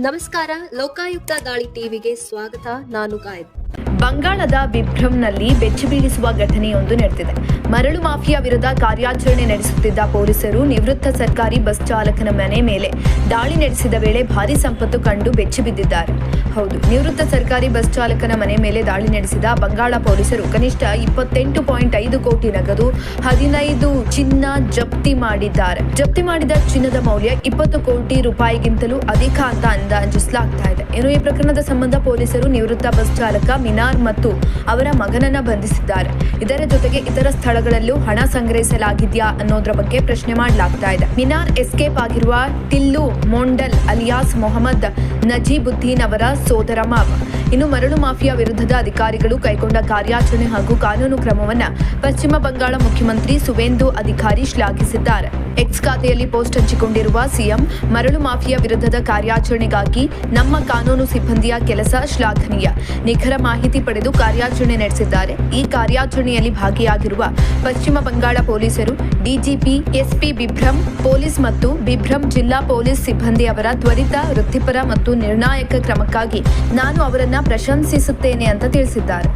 ನಮಸ್ಕಾರ, ಲೋಕಾಯುಕ್ತ ದಾಳಿ ಟಿವಿಗೆ ಸ್ವಾಗತ. ನಾನು ಗಾಯದ್. ಬಂಗಾಳದ ಬಿಭ್ರಂನಲ್ಲಿ ಬೆಚ್ಚಿಬೀಳಿಸುವ ಘಟನೆಯೊಂದು ನಡೆದಿದೆ. ಮರಳು ಮಾಫಿಯಾ ವಿರುದ್ಧ ಕಾರ್ಯಾಚರಣೆ ನಡೆಸುತ್ತಿದ್ದ ಪೊಲೀಸರು ನಿವೃತ್ತ ಸರ್ಕಾರಿ ಬಸ್ ಚಾಲಕನ ಮನೆ ಮೇಲೆ ದಾಳಿ ನಡೆಸಿದ ವೇಳೆ ಭಾರೀ ಸಂಪತ್ತು ಕಂಡು ಬೆಚ್ಚಿಬಿದ್ದಿದ್ದಾರೆ. ಹೌದು, ನಿವೃತ್ತ ಸರ್ಕಾರಿ ಬಸ್ ಚಾಲಕನ ಮನೆ ಮೇಲೆ ದಾಳಿ ನಡೆಸಿದ ಬಂಗಾಳ ಪೊಲೀಸರು ಕನಿಷ್ಠ 28.5 ಕೋಟಿ ನಗದು, 15 ಚಿನ್ನ ಜಪ್ತಿ ಮಾಡಿದ್ದಾರೆ. ಜಪ್ತಿ ಮಾಡಿದ ಚಿನ್ನದ ಮೌಲ್ಯ 20 ಕೋಟಿ ರೂಪಾಯಿಗಿಂತಲೂ ಅಧಿಕ ಅಂತ ಅಂದಾಜಿಸಲಾಗ್ತಾ ಇದೆ. ಇನ್ನು ಈ ಪ್ರಕರಣದ ಸಂಬಂಧ ಪೊಲೀಸರು ನಿವೃತ್ತ ಬಸ್ ಚಾಲಕ ಮಿನಾರ್ ಮತ್ತು ಅವರ ಮಗನನ್ನ ಬಂಧಿಸಿದ್ದಾರೆ. ಇದರ ಜೊತೆಗೆ ಇತರ ಸ್ಥಳಗಳಲ್ಲೂ ಹಣ ಸಂಗ್ರಹಿಸಲಾಗಿದೆಯಾ ಅನ್ನೋದ್ರ ಬಗ್ಗೆ ಪ್ರಶ್ನೆ ಮಾಡಲಾಗ್ತಾ ಇದೆ. ಮಿನಾರ್ ಎಸ್ಕೇಪ್ ಆಗಿರುವ ಟಿಲ್ಲು ಮೊಂಡಲ್ ಅಲಿಯಾಸ್ ಮೊಹಮ್ಮದ್ ನಜೀಬುದ್ದೀನ್ ಅವರ ಸೋದರ ಮಾವ. ಇನ್ನು ಮರಳು ಮಾಫಿಯಾ ವಿರುದ್ಧದ ಅಧಿಕಾರಿಗಳು ಕೈಗೊಂಡ ಕಾರ್ಯಾಚರಣೆ ಹಾಗೂ ಕಾನೂನು ಕ್ರಮವನ್ನ ಪಶ್ಚಿಮ ಬಂಗಾಳ ಮುಖ್ಯಮಂತ್ರಿ ಸುವೇಂದು ಅಧಿಕಾರಿ ಶ್ಲಾಘಿಸಿದ್ದಾರೆ. ಎಕ್ಸ್ ಖಾತೆಯಲ್ಲಿ ಪೋಸ್ಟ್ ಹಂಚಿಕೊಂಡಿರುವ ಸಿಎಂ, ಮರಳು ಮಾಫಿಯಾ ವಿರುದ್ಧದ ಕಾರ್ಯಾಚರಣೆಗಾಗಿ ನಮ್ಮ ಕಾನೂನು ಸಿಬ್ಬಂದಿಯ ಕೆಲಸ ಶ್ಲಾಘನೀಯ. ನಿಖರ ಮಾಹಿತಿ ಪಡೆದು ಕಾರ್ಯಾಚರಣೆ ನಡೆಸಿದ್ದಾರೆ. ಈ ಕಾರ್ಯಾಚರಣೆಯಲ್ಲಿ ಭಾಗಿಯಾಗಿರುವ ಪಶ್ಚಿಮ ಬಂಗಾಳ ಪೊಲೀಸರು, ಡಿಜಿಪಿ, ಎಸ್ಪಿ ಬಿಭ್ರಂ ಪೊಲೀಸ್ ಮತ್ತು ಬಿಭ್ರಂ ಜಿಲ್ಲಾ ಪೊಲೀಸ್ ಸಿಬ್ಬಂದಿ ಅವರ ತ್ವರಿತ, ವೃತ್ತಿಪರ ಮತ್ತು ನಿರ್ಣಾಯಕ ಕ್ರಮಕ್ಕಾಗಿ ನಾನು ಅವರನ್ನ ಪ್ರಶಂಸಿಸುತ್ತೇನೆ ಅಂತ ತಿಳಿಸಿದ್ದಾರೆ.